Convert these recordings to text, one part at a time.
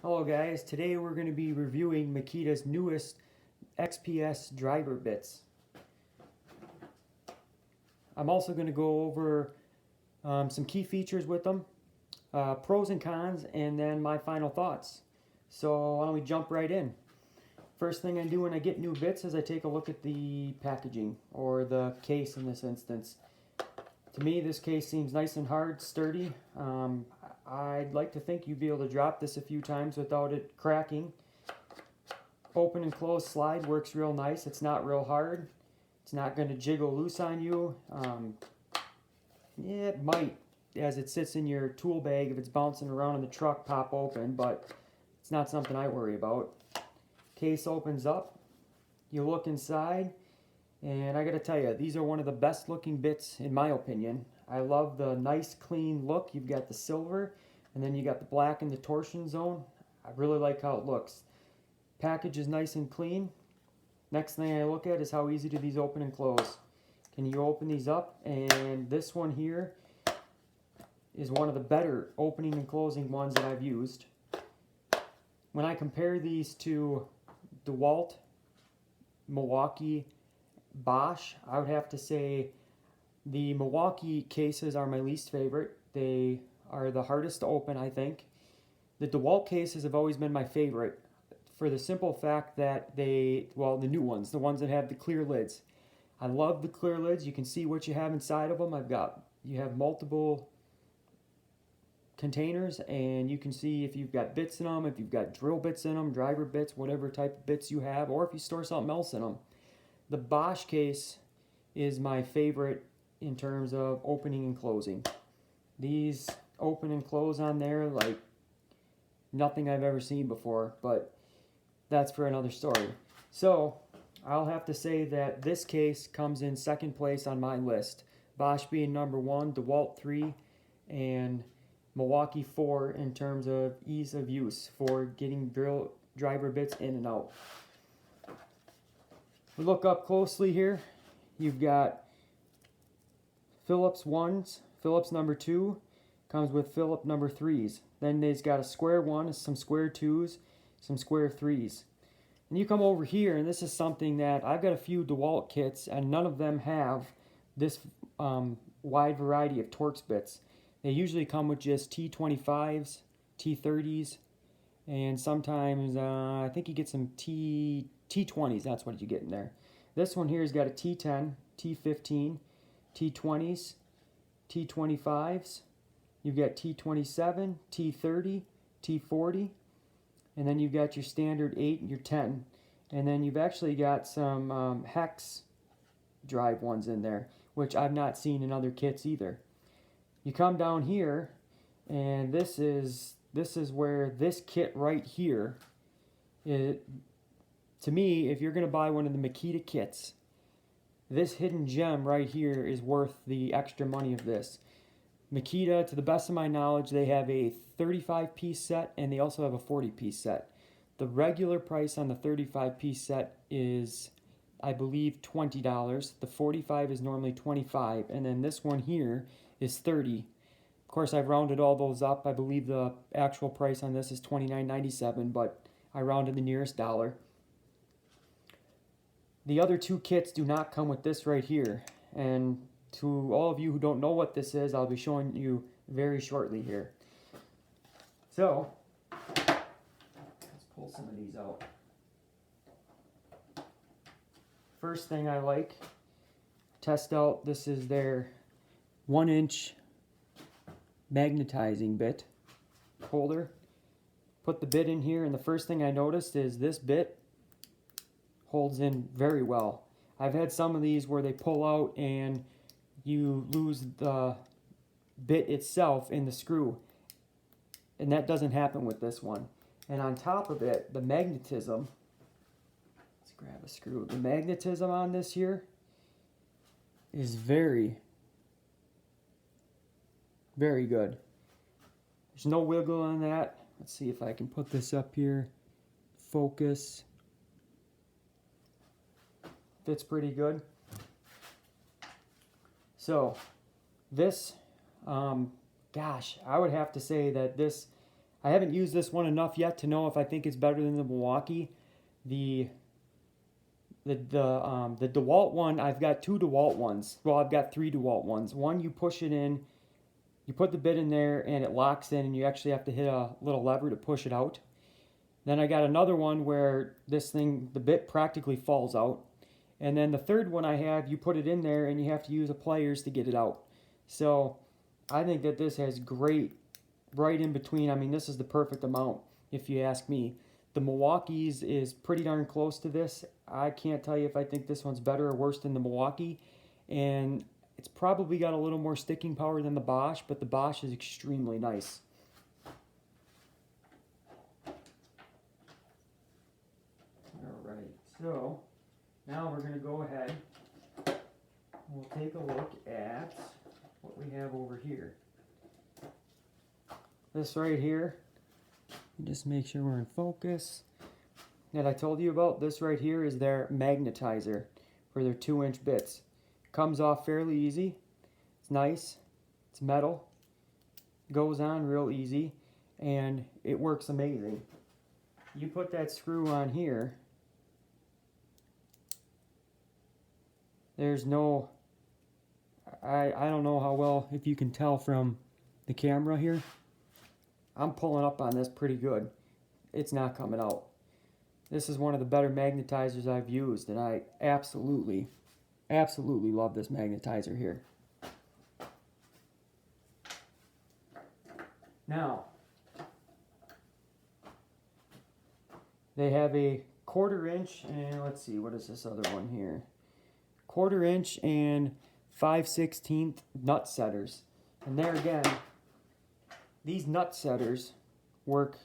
Hello guys, today we're going to be reviewing Makita's newest XPS driver bits. I'm also going to go over some key features with them, pros and cons, and then my final thoughts. So why don't we jump right in. First thing I do when I get new bits is I take a look at the packaging, or the case in this instance. To me, this case seems nice and hard, sturdy. I'd like to think you'd be able to drop this a few times without it cracking. Open and close slide works real nice. It's not real hard. It's not going to jiggle loose on you. Yeah, it might, as it sits in your tool bag, if it's bouncing around in the truck, pop open, but it's not something I worry about. Case opens up. You look inside, and I gotta tell you, these are one of the best looking bits in my opinion. I love the nice clean look. You've got the silver, and then you got the black in the torsion zone. I really like how it looks. Package is nice and clean. Next thing I look at is how easy do these open and close. Can you open these up? And this one here is one of the better opening and closing ones that I've used. When I compare these to DeWalt, Milwaukee, Bosch, I would have to say the Milwaukee cases are my least favorite. They are the hardest to open, I think. The DeWalt cases have always been my favorite for the simple fact that the new ones, the ones that have the clear lids. I love the clear lids. You can see what you have inside of them. You have multiple containers, and you can see if you've got bits in them, if you've got drill bits in them, driver bits, whatever type of bits you have, or if you store something else in them. The Bosch case is my favorite in terms of opening and closing. These open and close on there like nothing I've ever seen before, but that's for another story. So I'll have to say that this case comes in second place on my list. Bosch being number 1, DeWalt 3, and Milwaukee 4 in terms of ease of use for getting driver bits in and out. We look up closely here. You've got Phillips 1s, Phillips number 2, comes with Phillips number 3s. Then there's got a square 1, some square 2s, some square 3s. And you come over here, and this is something that I've got a few DeWalt kits, and none of them have this wide variety of Torx bits. They usually come with just T25s, T30s, and sometimes I think you get some T20s. That's what you get in there. This one here has got a T10, T15, T20s, T25s. You've got T27, T30, T40, and then you've got your standard 8 and your 10. And then you've actually got some hex drive ones in there, which I've not seen in other kits either. You come down here, and this is where this kit right here, to me, if you're going to buy one of the Makita kits, this hidden gem right here is worth the extra money of this. Makita, to the best of my knowledge, they have a 35-piece set, and they also have a 40-piece set. The regular price on the 35-piece set is, I believe, $20. The 45 is normally $25, and then this one here is $30. Of course, I've rounded all those up. I believe the actual price on this is $29.97, but I rounded the nearest dollar. The other two kits do not come with this right here, and to all of you who don't know what this is, I'll be showing you very shortly here. So, let's pull some of these out. First thing I like, test out, this is their 1-inch magnetizing bit holder. Put the bit in here, and the first thing I noticed is this bit holds in very well. I've had some of these where they pull out and you lose the bit itself in the screw, and that doesn't happen with this one. And on top of it, the magnetism, let's grab a screw, the magnetism on this here is very, very good. There's no wiggle on that. Let's see if I can put this up here. Focus. Fits pretty good. So this, gosh, I would have to say that this, I haven't used this one enough yet to know if I think it's better than the Milwaukee. The DeWalt one, I've got two DeWalt ones. Well, I've got three DeWalt ones. One, you push it in, you put the bit in there and it locks in and you actually have to hit a little lever to push it out. Then I got another one where this thing, the bit practically falls out. And then the third one I have, you put it in there and you have to use the pliers to get it out. So I think that this has great, right in between. I mean, this is the perfect amount if you ask me. The Milwaukee's is pretty darn close to this. I can't tell you if I think this one's better or worse than the Milwaukee. And it's probably got a little more sticking power than the Bosch, but the Bosch is extremely nice. Alright, so now we're going to go ahead. We'll take a look at what we have over here. This right here, just make sure we're in focus, that I told you about. This right here is their magnetizer for their 2-inch bits. Comes off fairly easy. It's nice. It's metal. Goes on real easy. And it works amazing. You put that screw on here. There's no... I don't know how well, if you can tell from the camera here. I'm pulling up on this pretty good. It's not coming out. This is one of the better magnetizers I've used, and I absolutely love this magnetizer here. Now, they have a 1/4 inch, and let's see, what is this other one here? 1/4 inch and 5/16 nut setters. And there again, these nut setters work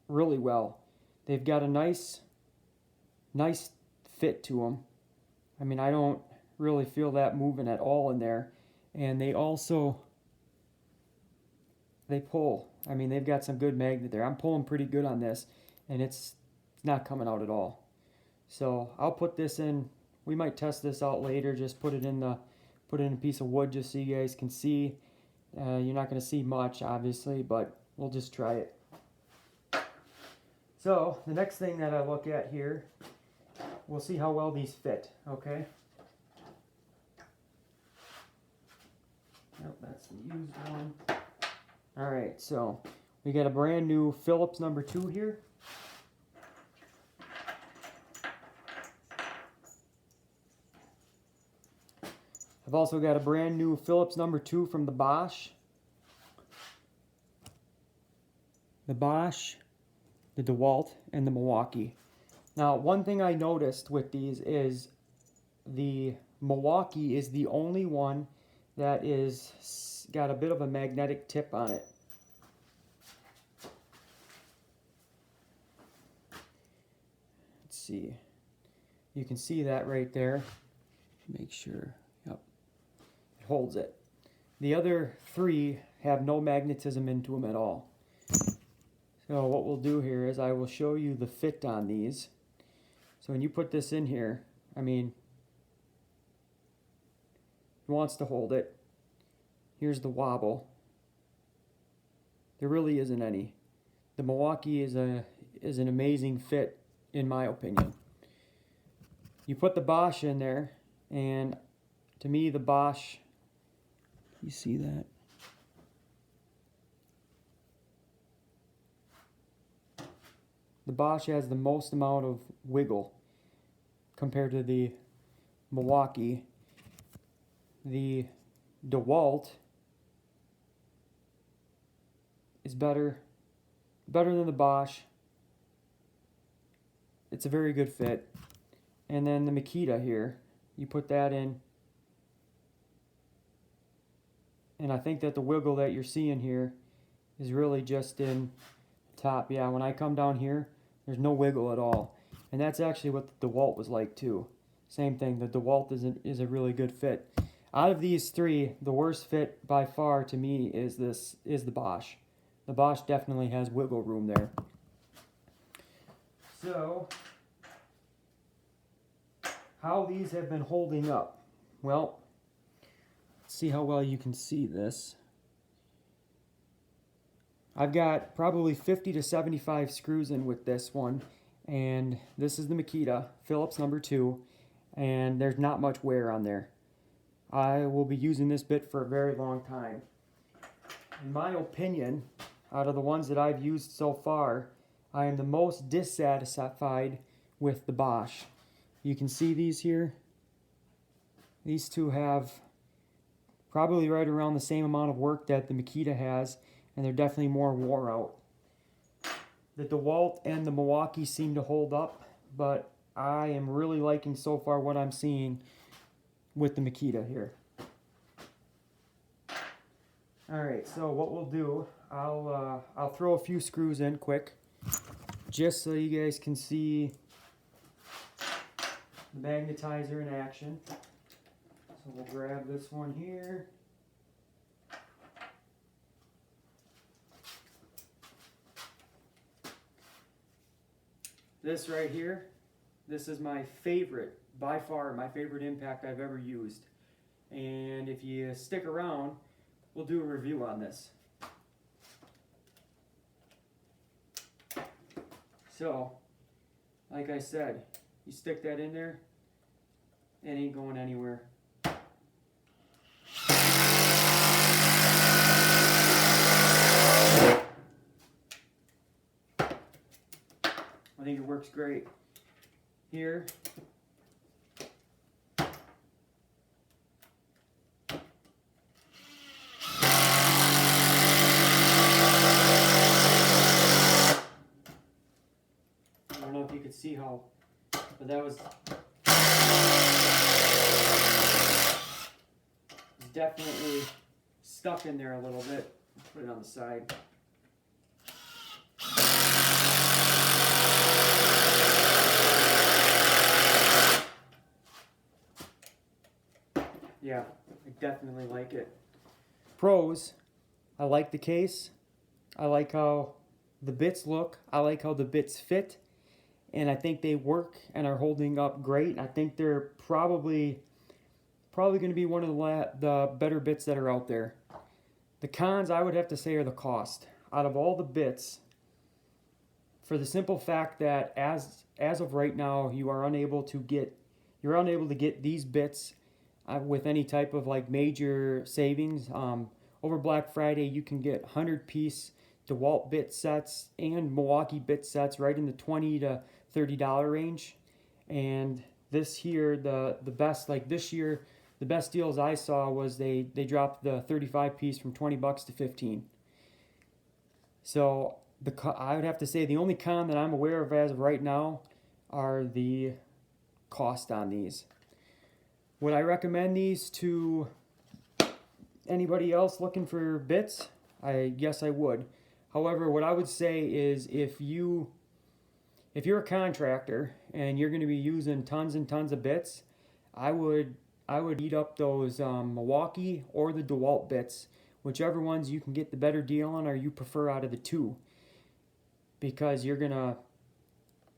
really well. They've got a nice fit to them. I mean, I don't really feel that moving at all in there. And they also, they pull. I mean, they've got some good magnet there. I'm pulling pretty good on this, and it's not coming out at all. So I'll put this in. We might test this out later. Just put it in a piece of wood just so you guys can see. You're not going to see much, obviously, but we'll just try it. So the next thing that I look at here, we'll see how well these fit. Okay. Nope, that's the used one. All right, so we got a brand new Phillips number 2 here. I've also got a brand new Phillips number 2 from the Bosch. The Bosch, the DeWalt, and the Milwaukee. Now, one thing I noticed with these is the Milwaukee is the only one that is got a bit of a magnetic tip on it. Let's see. You can see that right there. Make sure. Yep. It holds it. The other 3 have no magnetism into them at all. So what we'll do here is I will show you the fit on these. So when you put this in here, I mean, it wants to hold it. Here's the wobble. There really isn't any. The Milwaukee is an amazing fit, in my opinion. You put the Bosch in there, and to me the Bosch, you see that? The Bosch has the most amount of wiggle compared to the Milwaukee. The DeWalt is better than the Bosch. It's a very good fit. And then the Makita here, you put that in, and I think that the wiggle that you're seeing here is really just in top. Yeah, when I come down here, there's no wiggle at all. And that's actually what the DeWalt was like too. Same thing, the DeWalt is a really good fit. Out of these 3, the worst fit by far to me is the Bosch. The Bosch definitely has wiggle room there. So, how these have been holding up. Well, let's see how well you can see this. I've got probably 50 to 75 screws in with this one, and this is the Makita Phillips number 2, and there's not much wear on there. I will be using this bit for a very long time. In my opinion, out of the ones that I've used so far, I am the most dissatisfied with the Bosch. You can see these here. These two have probably right around the same amount of work that the Makita has, and they're definitely more wore out. The DeWalt and the Milwaukee seem to hold up, but I am really liking so far what I'm seeing with the Makita here. Alright, so what we'll do, I'll throw a few screws in quick, just so you guys can see the magnetizer in action. So we'll grab this one here. This right here, this is my favorite, by far my favorite impact I've ever used. And if you stick around, we'll do a review on this. So, like I said, you stick that in there, it ain't going anywhere. I think it works great. Here, I don't know if you could see how, but that was definitely stuck in there a little bit. Put it on the side. Yeah, I definitely like it. Pros, I like the case. I like how the bits look. I like how the bits fit. And I think they work and are holding up great. I think they're probably going to be one of the better bits that are out there. The cons, I would have to say, are the cost. Out of all the bits, for the simple fact that as of right now, you are unable to get these bits with any type of like major savings. Over Black Friday, you can get 100-piece DeWalt bit sets and Milwaukee bit sets right in the $20 to $30 range. And this here, the best, like this year, the best deals I saw was they dropped the 35-piece from $20 to $15. So I would have to say the only con that I'm aware of as of right now are the cost on these. Would I recommend these to anybody else looking for bits? Yes, I would. However, what I would say is if you're a contractor and you're going to be using tons and tons of bits, I would eat up those Milwaukee or the DeWalt bits, whichever ones you can get the better deal on or you prefer out of the two. Because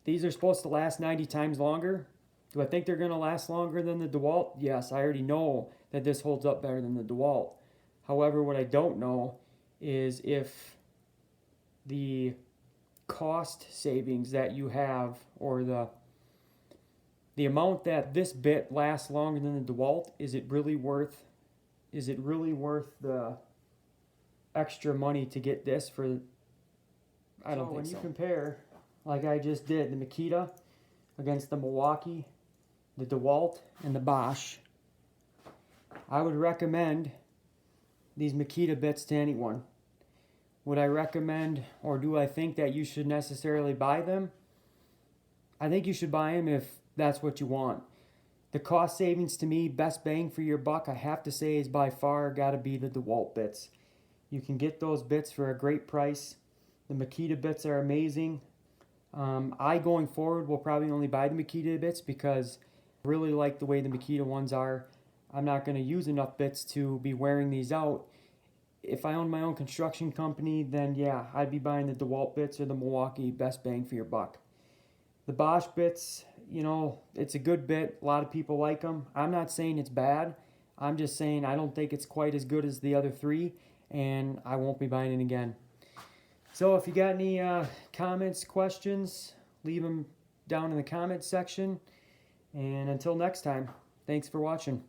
these are supposed to last 90 times longer. Do I think they're going to last longer than the DeWalt? Yes, I already know that this holds up better than the DeWalt. However, what I don't know is if the cost savings that you have, or the amount that this bit lasts longer than the DeWalt, is it really worth the extra money to get this for? I don't think so. When you compare, like I just did, the Makita against the Milwaukee, the DeWalt, and the Bosch, I would recommend these Makita bits to anyone. Would I recommend, or do I think that you should necessarily buy them? I think you should buy them if that's what you want. The cost savings to me, best bang for your buck, I have to say, is by far got to be the DeWalt bits. You can get those bits for a great price. The Makita bits are amazing. I, going forward, will probably only buy the Makita bits because I really like the way the Makita ones are. I'm not going to use enough bits to be wearing these out. If I owned my own construction company, then yeah, I'd be buying the DeWalt bits or the Milwaukee, best bang for your buck. The Bosch bits, it's a good bit. A lot of people like them. I'm not saying it's bad. I'm just saying I don't think it's quite as good as the other three, and I won't be buying it again. So if you got any comments, questions, leave them down in the comments section. And until next time, thanks for watching.